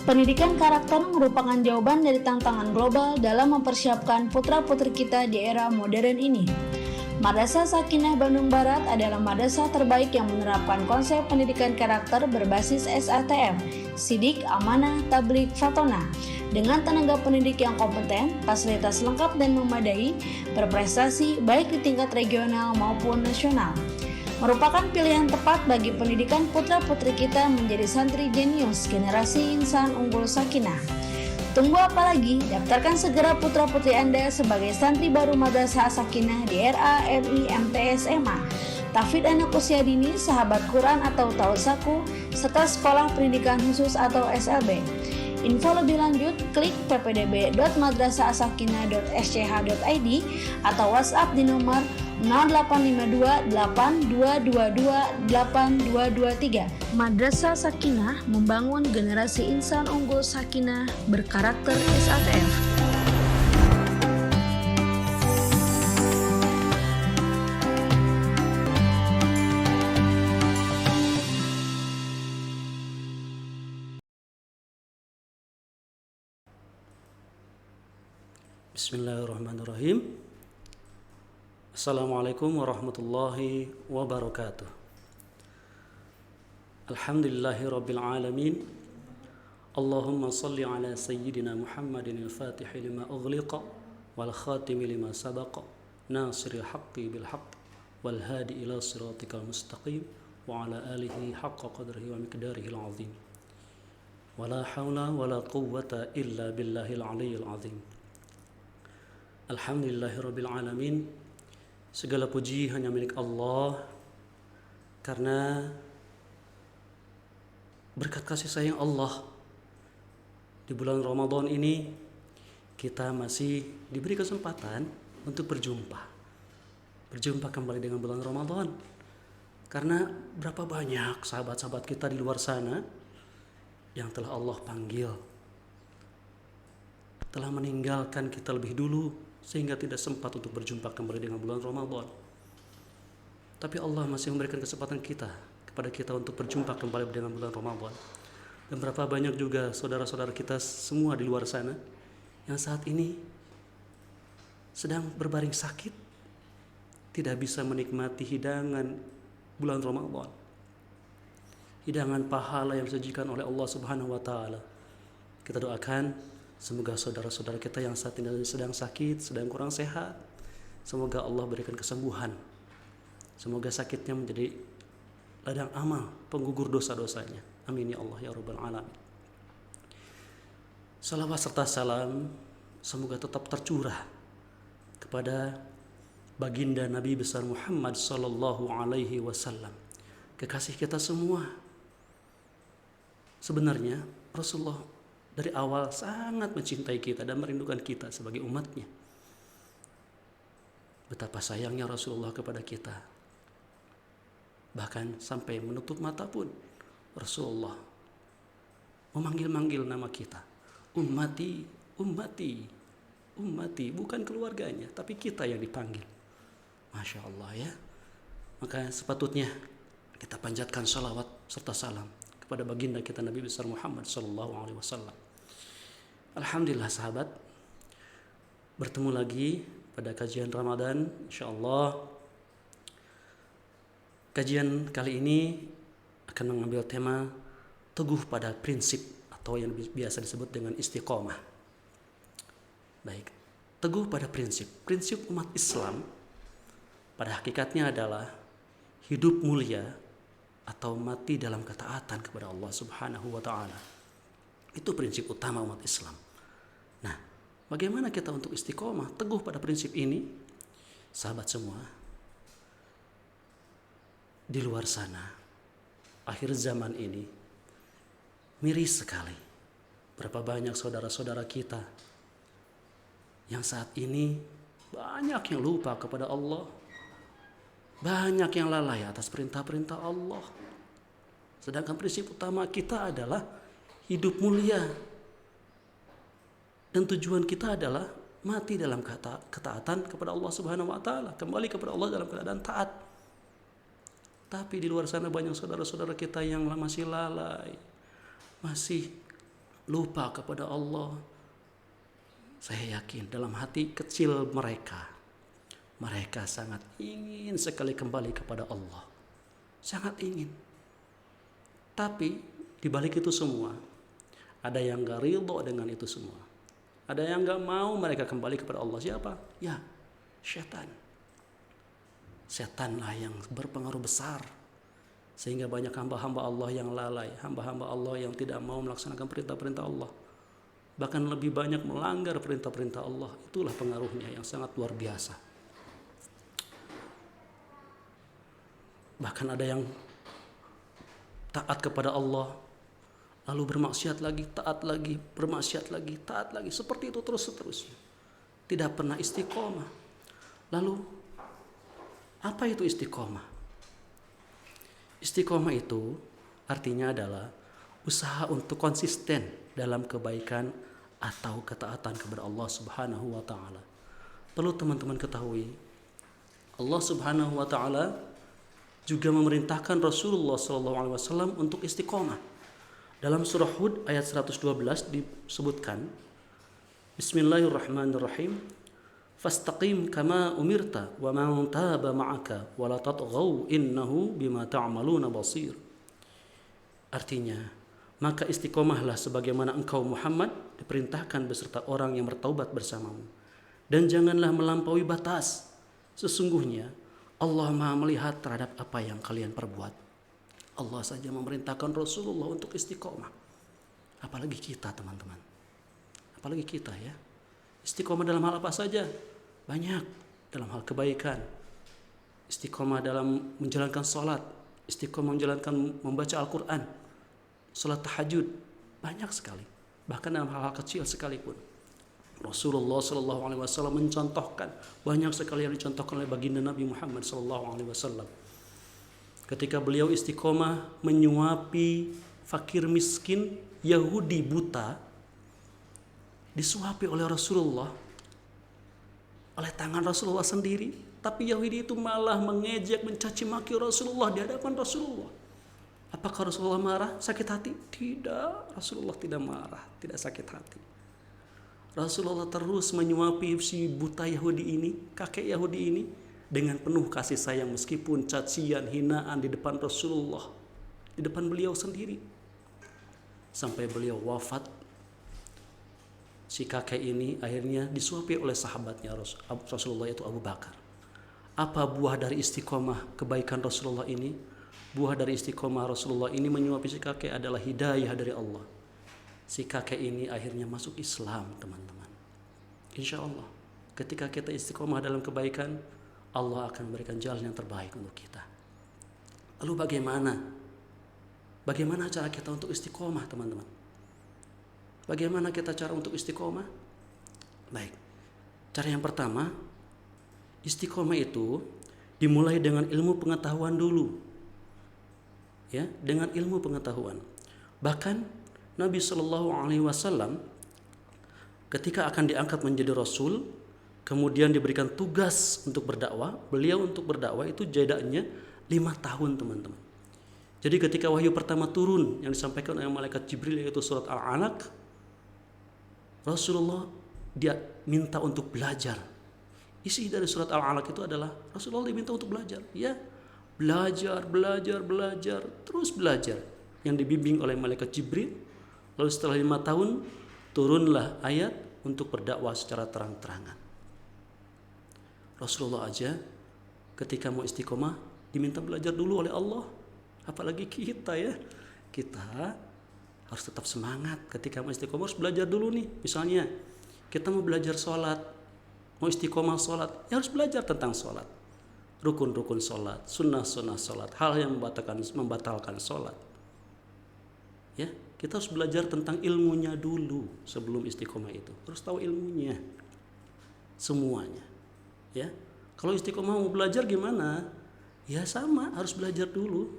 Pendidikan karakter merupakan jawaban dari tantangan global dalam mempersiapkan putra-putri kita di era modern ini. Madrasah Sakinah Bandung Barat adalah madrasah terbaik yang menerapkan konsep pendidikan karakter berbasis SATM, Sidik, Amanah, Tabligh, Fatona, dengan tenaga pendidik yang kompeten, fasilitas lengkap dan memadai, berprestasi baik di tingkat regional maupun nasional. Merupakan pilihan tepat bagi pendidikan putra-putri kita menjadi santri jenius generasi insan unggul Sakinah. Tunggu apa lagi? Daftarkan segera putra-putri Anda sebagai santri baru Madrasah Sakinah di RA RI MTS MA, Tahfidz anak usia dini, sahabat Quran atau Tausaku, serta sekolah pendidikan khusus atau SLB. Info lebih lanjut, klik ppdb.madrasahasakinah.sch.id atau WhatsApp di nomor 0852 8222 8223. Madrasah Sakinah membangun generasi insan unggul Sakinah berkarakter SATF. Bismillahirrahmanirrahim. Assalamualaikum warahmatullahi wabarakatuh. Alhamdulillahi rabbil alamin. Allahumma salli ala sayyidina Muhammadin al-fatihi lima ughliqa wal khatimi lima sabaqa nasiril haqqi bil haqq wal hadi ila siratikal mustaqim wa ala alihi haqqa qadrihi wa miqdarihi al-azim. Wala hawla wala quwwata illa billahil aliyyil azim. Alhamdulillahi rabbil alamin. Segala puji hanya milik Allah, karena berkat kasih sayang Allah di bulan Ramadan ini kita masih diberi kesempatan untuk berjumpa kembali dengan bulan Ramadan. Karena berapa banyak sahabat-sahabat kita di luar sana yang telah Allah panggil, telah meninggalkan kita lebih dulu sehingga tidak sempat untuk berjumpa kembali dengan bulan Ramadan. Tapi Allah masih memberikan kesempatan kepada kita untuk berjumpa kembali dengan bulan Ramadan. Dan berapa banyak juga saudara-saudara kita semua di luar sana yang saat ini sedang berbaring sakit, tidak bisa menikmati hidangan bulan Ramadan, hidangan pahala yang disajikan oleh Allah Subhanahu wa taala. Kita doakan semoga saudara-saudara kita yang saat ini sedang sakit, sedang kurang sehat, semoga Allah berikan kesembuhan. Semoga sakitnya menjadi ladang amal, penggugur dosa-dosanya. Amin ya Allah ya Rabbal alamin. Salawat serta salam semoga tetap tercurah kepada baginda Nabi besar Muhammad sallallahu alaihi wasallam, kekasih kita semua. Sebenarnya Rasulullah dari awal sangat mencintai kita dan merindukan kita sebagai umatnya. Betapa sayangnya Rasulullah kepada kita. Bahkan sampai menutup mata pun Rasulullah memanggil-manggil nama kita. Ummati, ummati, ummati. Bukan keluarganya, tapi kita yang dipanggil. Masya Allah ya. Maka sepatutnya kita panjatkan salawat serta salam kepada baginda kita Nabi besar Muhammad sallallahu alaihi wasallam. Alhamdulillah sahabat, bertemu lagi pada kajian Ramadan, insyaallah. Kajian kali ini akan mengambil tema teguh pada prinsip atau yang biasa disebut dengan istiqomah. Baik, teguh pada prinsip. Prinsip umat Islam pada hakikatnya adalah hidup mulia atau mati dalam ketaatan kepada Allah Subhanahu wa taala. Itu prinsip utama umat Islam. Nah, bagaimana kita untuk istiqomah, teguh pada prinsip ini? Sahabat semua, di luar sana, akhir zaman ini, miris sekali. Berapa banyak saudara-saudara kita yang saat ini banyak yang lupa kepada Allah, banyak yang lalai atas perintah-perintah Allah. Sedangkan prinsip utama kita adalah hidup mulia. Dan tujuan kita adalah mati dalam ketaatan kepada Allah Subhanahu wa taala, kembali kepada Allah dalam keadaan taat. Tapi di luar sana banyak saudara-saudara kita yang masih lalai, masih lupa kepada Allah, saya yakin dalam hati kecil mereka sangat ingin sekali kembali kepada Allah. Sangat ingin. Tapi di balik itu semua, ada yang gak ridho dengan itu semua. Ada yang gak mau mereka kembali kepada Allah. Siapa? Ya, setan. Setanlah yang berpengaruh besar. Sehingga banyak hamba-hamba Allah yang lalai. Hamba-hamba Allah yang tidak mau melaksanakan perintah-perintah Allah. Bahkan lebih banyak melanggar perintah-perintah Allah. Itulah pengaruhnya yang sangat luar biasa. Bahkan ada yang taat kepada Allah, lalu bermaksiat lagi, taat lagi, bermaksiat lagi, taat lagi. Seperti itu terus seterusnya. Tidak pernah istiqomah. Lalu, apa itu istiqomah? Istiqomah itu artinya adalah usaha untuk konsisten dalam kebaikan atau ketaatan kepada Allah Subhanahu wa taala. Perlu teman-teman ketahui, Allah Subhanahu wa taala juga memerintahkan Rasulullah SAW untuk istiqomah. Dalam surah Hud ayat 112 disebutkan, Bismillahirrahmanirrahim, Fastaqim kama umirta wa man taba ma'aka wa la tatghaw innahu bima ta'maluna basir. Artinya, maka istiqomahlah sebagaimana engkau Muhammad diperintahkan beserta orang yang bertaubat bersamamu. Dan janganlah melampaui batas. Sesungguhnya Allah Maha melihat terhadap apa yang kalian perbuat. Allah saja memerintahkan Rasulullah untuk istiqomah. Apalagi kita, teman-teman. Apalagi kita ya. Istiqomah dalam hal apa saja? Banyak. Dalam hal kebaikan. Istiqomah dalam menjalankan sholat. Istiqomah menjalankan membaca Al-Quran. Sholat tahajud. Banyak sekali. Bahkan dalam hal-hal kecil sekalipun. Rasulullah SAW mencontohkan, banyak sekali yang dicontohkan oleh baginda Nabi Muhammad SAW. Ketika beliau istiqomah menyuapi fakir miskin Yahudi buta, disuapi oleh Rasulullah, oleh tangan Rasulullah sendiri. Tapi Yahudi itu malah mengejek, mencaci maki Rasulullah di hadapan Rasulullah. Apakah Rasulullah marah, sakit hati? Tidak, Rasulullah tidak marah, tidak sakit hati. Rasulullah terus menyuapi si buta Yahudi ini, kakek Yahudi ini, dengan penuh kasih sayang meskipun cacian, hinaan di depan Rasulullah, di depan beliau sendiri. Sampai beliau wafat, si kakek ini akhirnya disuapi oleh sahabatnya Rasulullah, yaitu Abu Bakar. Apa buah dari istiqomah kebaikan Rasulullah ini? Buah dari istiqomah Rasulullah ini menyuapi si kakek adalah hidayah dari Allah. Si kakek ini akhirnya masuk Islam, teman-teman. Insya Allah, ketika kita istiqomah dalam kebaikan, Allah akan memberikan jalan yang terbaik untuk kita. Lalu bagaimana? Bagaimana cara kita untuk istiqomah, teman-teman? Bagaimana kita cara untuk istiqomah? Baik, cara yang pertama, istiqomah itu dimulai dengan ilmu pengetahuan dulu. Ya, dengan ilmu pengetahuan. Bahkan Nabi SAW ketika akan diangkat menjadi Rasul, kemudian diberikan tugas untuk berdakwah. Beliau untuk berdakwah itu jadanya 5 tahun, teman-teman. Jadi ketika wahyu pertama turun yang disampaikan oleh malaikat Jibril, yaitu surat Al-Alaq, Rasulullah dia minta untuk belajar. Isi dari surat Al-Alaq itu adalah Rasulullah diminta untuk belajar. Ya, belajar, terus belajar. Yang dibimbing oleh malaikat Jibril. Lalu setelah 5 tahun turunlah ayat untuk berdakwah secara terang-terangan. Rasulullah aja ketika mau istiqomah diminta belajar dulu oleh Allah. Apalagi kita ya. Kita harus tetap semangat ketika mau istiqomah, harus belajar dulu nih. Misalnya kita mau belajar sholat, mau istiqomah sholat, ya harus belajar tentang sholat. Rukun-rukun sholat, sunnah-sunnah sholat, hal yang membatalkan sholat. Ya, kita harus belajar tentang ilmunya dulu sebelum istiqomah itu. Harus tahu ilmunya. Semuanya. Ya. Kalau istiqomah mau belajar gimana? Ya sama, harus belajar dulu.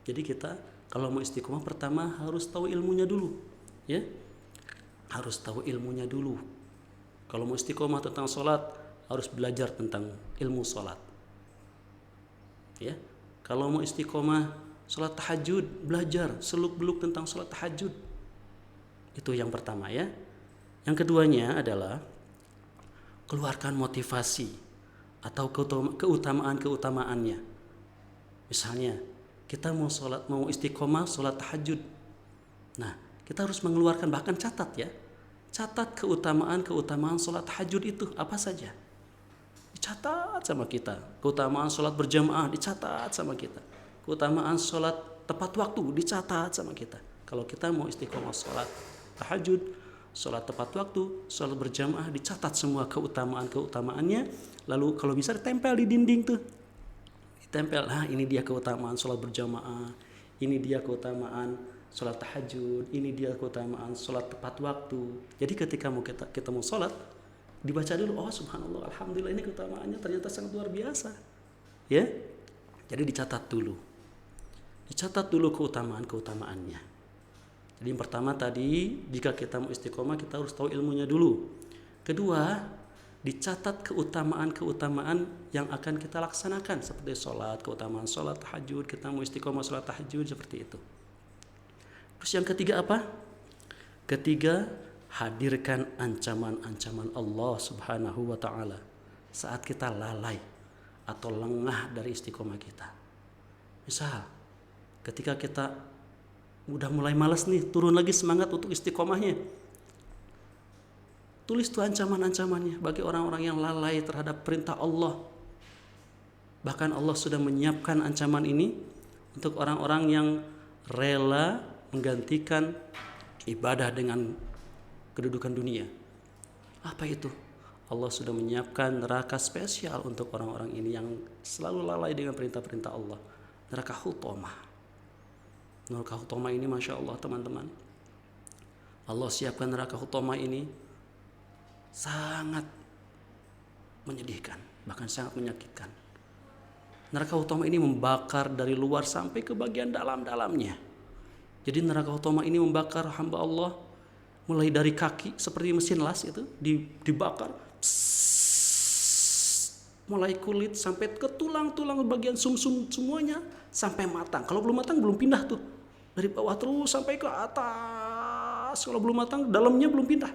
Jadi kita kalau mau istiqomah pertama harus tahu ilmunya dulu. Ya. Harus tahu ilmunya dulu. Kalau mau istiqomah tentang sholat, harus belajar tentang ilmu sholat. Ya. Kalau mau istiqomah sholat tahajud, belajar seluk-beluk tentang sholat tahajud. Itu yang pertama ya. Yang keduanya adalah keluarkan motivasi atau keutamaan-keutamaannya. Misalnya, kita mau sholat, mau istiqomah sholat tahajud. Nah, kita harus mengeluarkan, bahkan catat ya. Catat keutamaan-keutamaan sholat tahajud itu apa saja. Dicatat sama kita. Keutamaan sholat berjamaah dicatat sama kita. Keutamaan sholat tepat waktu dicatat sama kita. Kalau kita mau istiqomah sholat tahajud, sholat tepat waktu, sholat berjamaah, dicatat semua keutamaan-keutamaannya. Lalu kalau bisa ditempel di dinding tuh. Ditempel, nah ini dia keutamaan sholat berjamaah, ini dia keutamaan sholat tahajud, ini dia keutamaan sholat tepat waktu. Jadi ketika kita mau sholat, dibaca dulu, oh subhanallah, alhamdulillah, ini keutamaannya ternyata sangat luar biasa. Ya, jadi dicatat dulu. Dicatat dulu keutamaan-keutamaannya. Jadi yang pertama tadi, jika kita mau istiqomah, kita harus tahu ilmunya dulu. Kedua, dicatat keutamaan-keutamaan yang akan kita laksanakan, seperti sholat, keutamaan sholat tahajud, kita mau istiqomah sholat tahajud, seperti itu. Terus yang ketiga apa? Ketiga, hadirkan ancaman-ancaman Allah subhanahu wa ta'ala saat kita lalai atau lengah dari istiqomah kita. Misal, ketika kita udah mulai malas nih, turun lagi semangat untuk istiqomahnya, tulis tuh ancaman-ancamannya bagi orang-orang yang lalai terhadap perintah Allah. Bahkan Allah sudah menyiapkan ancaman ini untuk orang-orang yang rela menggantikan ibadah dengan kedudukan dunia. Apa itu? Allah sudah menyiapkan neraka spesial untuk orang-orang ini yang selalu lalai dengan perintah-perintah Allah. Neraka Hutomah. Neraka Hutomah ini Masya Allah teman-teman. Allah siapkan neraka Hutomah ini sangat menyedihkan, bahkan sangat menyakitkan. Neraka Hutomah ini membakar dari luar sampai ke bagian dalam-dalamnya. Jadi neraka Hutomah ini membakar hamba Allah mulai dari kaki seperti mesin las itu dibakar, mulai kulit sampai ke tulang-tulang bagian sumsum semuanya sampai matang. Kalau belum matang belum pindah tuh, dari bawah terus sampai ke atas. Kalau belum matang dalamnya belum pindah.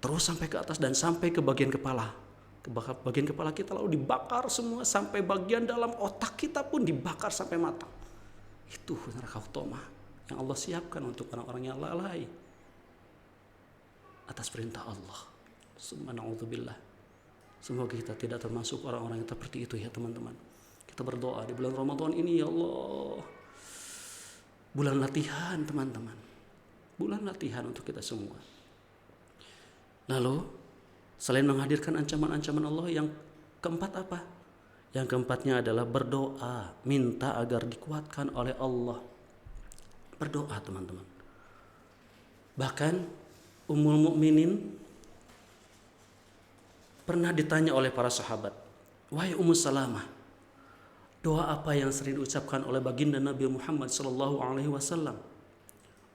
Terus sampai ke atas dan sampai ke bagian kepala. Ke bagian kepala kita lalu dibakar semua sampai bagian dalam otak kita pun dibakar sampai matang. Itu neraka Hutomah yang Allah siapkan untuk orang-orang yang lalai atas perintah Allah. Subhanallah. Semoga kita tidak termasuk orang-orang yang seperti itu ya teman-teman. Kita berdoa di bulan Ramadan ini, ya Allah, bulan latihan teman-teman. Bulan latihan untuk kita semua. Lalu, selain menghadirkan ancaman-ancaman Allah, yang keempat apa? Yang keempatnya adalah berdoa, minta agar dikuatkan oleh Allah. Berdoa teman-teman. Bahkan Ummul Mukminin pernah ditanya oleh para sahabat, wahai Ummu Salamah, doa apa yang sering diucapkan oleh baginda Nabi Muhammad SAW?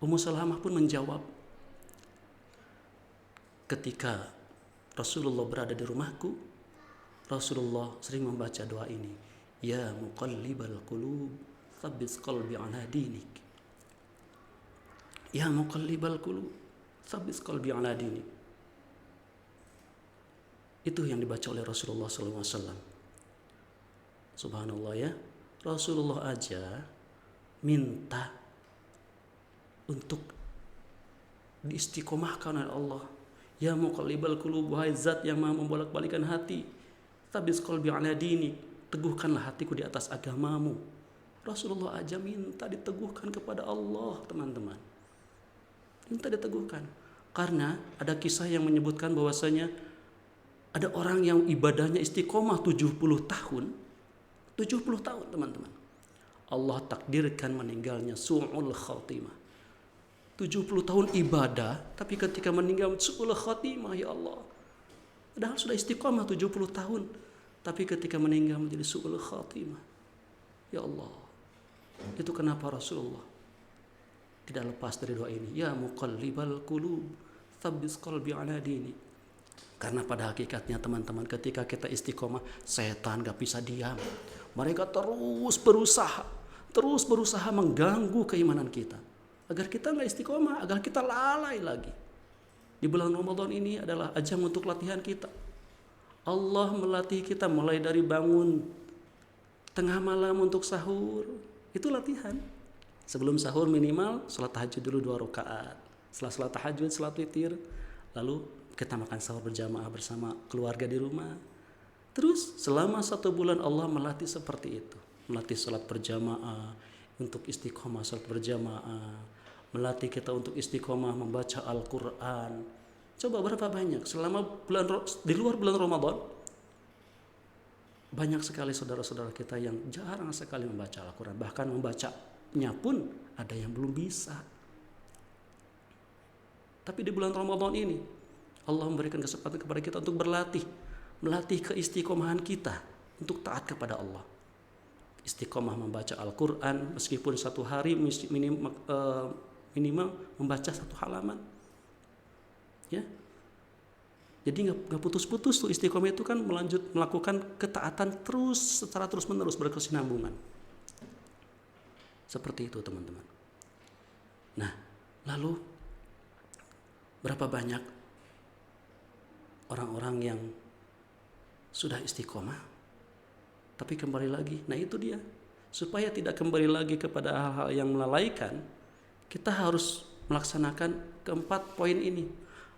Ummu Salamah pun menjawab, ketika Rasulullah berada di rumahku, Rasulullah sering membaca doa ini, ya muqallibal qulub tsabbit qalbi ala dinik. Ya muqallibal qulub tsabbit qalbi ala dinik. Itu yang dibaca oleh Rasulullah SAW. Subhanallah ya, Rasulullah aja minta untuk diistiqomahkan oleh Allah. Ya muqallibal qulub, wahai zat yang maha membolak-balikan hati, tsabbit qalbi ala dinik, teguhkanlah hatiku di atas agamamu. Rasulullah aja minta diteguhkan kepada Allah teman-teman. Minta diteguhkan. Karena ada kisah yang menyebutkan bahwasanya ada orang yang ibadahnya istiqomah 70 tahun. 70 tahun teman-teman. Allah takdirkan meninggalnya su'ul khatimah. 70 tahun ibadah, tapi ketika meninggal su'ul khatimah, ya Allah. Padahal sudah istiqomah 70 tahun, tapi ketika meninggal menjadi su'ul khatimah. Ya Allah. Itu kenapa Rasulullah tidak lepas dari doa ini. Ya muqallibal qulub, tsabbit qalbi ala dinik. Karena pada hakikatnya teman-teman, ketika kita istiqomah, setan gak bisa diam. Mereka terus berusaha mengganggu keimanan kita agar kita nggak istiqomah, agar kita lalai lagi. Di bulan Ramadan ini adalah ajang untuk latihan kita. Allah melatih kita mulai dari bangun tengah malam untuk sahur, itu latihan. Sebelum sahur minimal salat tahajud dulu 2 rakaat. Setelah salat tahajud, salat witir, lalu kita makan sahur berjamaah bersama keluarga di rumah. Terus selama 1 bulan Allah melatih seperti itu, melatih salat berjamaah, untuk istiqomah salat berjamaah, melatih kita untuk istiqomah membaca Al-Quran. Coba berapa banyak selama di luar bulan Ramadan, banyak sekali saudara-saudara kita yang jarang sekali membaca Al-Quran. Bahkan membacanya pun ada yang belum bisa. Tapi di bulan Ramadan ini Allah memberikan kesempatan kepada kita untuk melatih keistiqomahan kita untuk taat kepada Allah. Istiqomah membaca Al-Quran meskipun 1 hari minimal membaca 1 halaman. Ya. Jadi nggak putus-putus tuh. Istiqomah itu kan melakukan ketaatan terus secara terus-menerus, berkesinambungan. Seperti itu teman-teman. Nah, lalu berapa banyak orang-orang yang sudah istiqomah tapi kembali lagi? Nah itu dia. Supaya tidak kembali lagi kepada hal-hal yang melalaikan, kita harus melaksanakan 4 poin ini.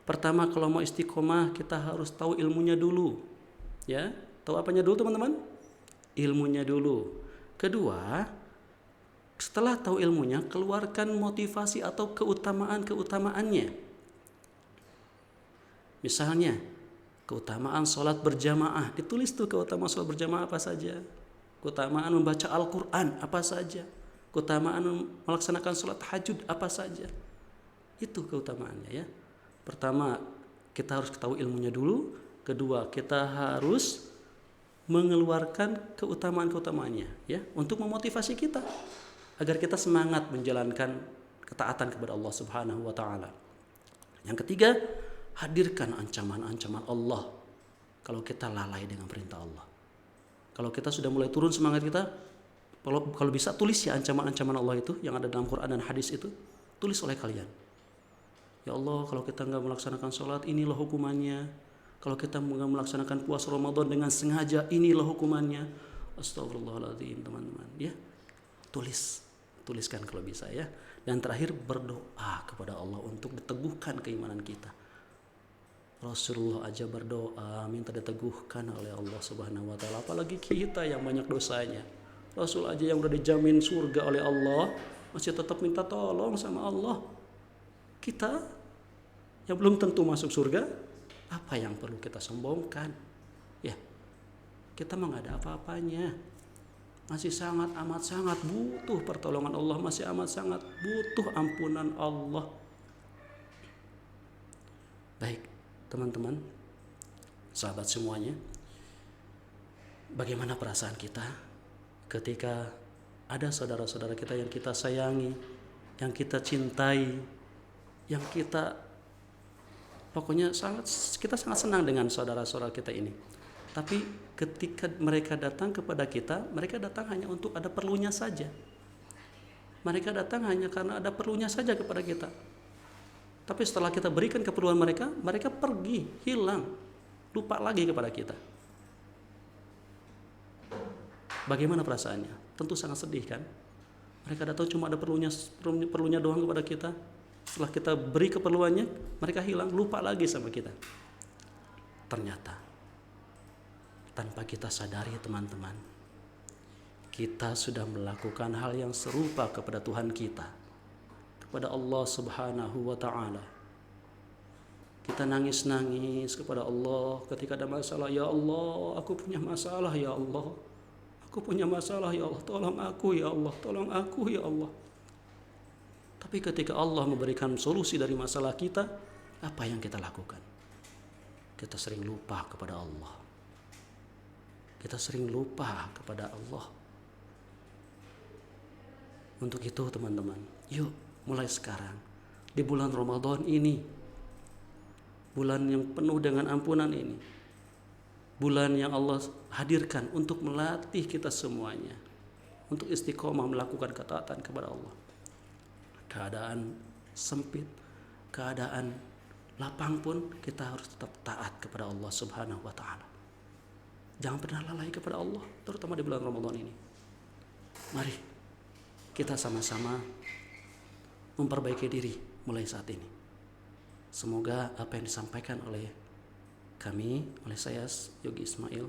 Pertama, kalau mau istiqomah kita harus tahu ilmunya dulu. Ya, tahu apanya dulu teman-teman? Ilmunya dulu. Kedua, setelah tahu ilmunya, keluarkan motivasi atau keutamaan-keutamaannya. Misalnya, keutamaan sholat berjamaah, ditulis tuh keutamaan sholat berjamaah apa saja. Keutamaan membaca Al-Quran apa saja. Keutamaan melaksanakan sholat tahajud apa saja. Itu keutamaannya ya. Pertama, kita harus tahu ilmunya dulu. Kedua, kita harus mengeluarkan keutamaan-keutamaannya ya, untuk memotivasi kita agar kita semangat menjalankan ketaatan kepada Allah Subhanahu wa taala. Yang ketiga, hadirkan ancaman-ancaman Allah kalau kita lalai dengan perintah Allah. Kalau kita sudah mulai turun semangat kita, kalau bisa tulis ya ancaman-ancaman Allah itu yang ada dalam Quran dan hadis itu, tulis oleh kalian. Ya Allah, kalau kita nggak melaksanakan sholat, inilah hukumannya. Kalau kita nggak melaksanakan puasa Ramadan dengan sengaja, inilah hukumannya. Astagfirullahaladzim teman-teman. Ya, tuliskan kalau bisa ya. Dan terakhir, berdoa kepada Allah untuk diteguhkan keimanan kita. Rasulullah aja berdoa minta diteguhkan oleh Allah Subhanahu wa taala, apalagi kita yang banyak dosanya. Rasul aja yang udah dijamin surga oleh Allah masih tetap minta tolong sama Allah. Kita yang belum tentu masuk surga, apa yang perlu kita sombongkan? Ya, kita mah nggak ada apa-apanya. Masih amat sangat butuh pertolongan Allah, masih amat sangat butuh ampunan Allah. Baik, teman-teman, sahabat semuanya, bagaimana perasaan kita ketika ada saudara-saudara kita yang kita sayangi, yang kita cintai, yang kita kita sangat senang dengan saudara-saudara kita ini. Tapi ketika mereka datang kepada kita, mereka datang hanya untuk ada perlunya saja. Mereka datang hanya karena ada perlunya saja kepada kita. Tapi setelah kita berikan keperluan mereka, mereka pergi, hilang, lupa lagi kepada kita. Bagaimana perasaannya? Tentu sangat sedih kan? Mereka datang cuma ada perlunya doang kepada kita. Setelah kita beri keperluannya, mereka hilang, lupa lagi sama kita. Ternyata tanpa kita sadari teman-teman, kita sudah melakukan hal yang serupa kepada Tuhan kita, kepada Allah Subhanahu wa taala. Kita nangis-nangis kepada Allah ketika ada masalah. Ya Allah, aku punya masalah ya Allah. Aku punya masalah ya Allah, tolong aku ya Allah, tolong aku ya Allah. Tapi ketika Allah memberikan solusi dari masalah kita, apa yang kita lakukan? Kita sering lupa kepada Allah. Kita sering lupa kepada Allah. Untuk itu teman-teman, yuk mulai sekarang di bulan Ramadan ini, bulan yang penuh dengan ampunan ini, bulan yang Allah hadirkan untuk melatih kita semuanya untuk istiqomah melakukan ketaatan kepada Allah. keadaan sempit, keadaan lapang pun kita harus tetap taat kepada Allah Subhanahu wa taala. Jangan pernah lalai kepada Allah, terutama di bulan Ramadan ini. Mari kita sama-sama memperbaiki diri mulai saat ini. Semoga apa yang disampaikan oleh kami, oleh saya Yogi Ismail,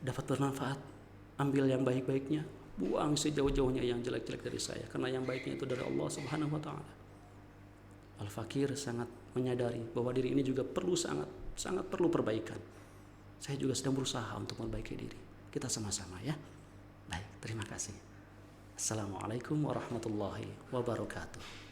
dapat bermanfaat. Ambil yang baik-baiknya, buang sejauh-jauhnya yang jelek-jelek dari saya, karena yang baiknya itu dari Allah Subhanahu wa taala. Al-Fakir sangat menyadari bahwa diri ini juga sangat perlu perbaikan. Saya juga sedang berusaha untuk memperbaiki diri. Kita sama-sama ya. Baik, terima kasih. Assalamualaikum warahmatullahi wabarakatuh.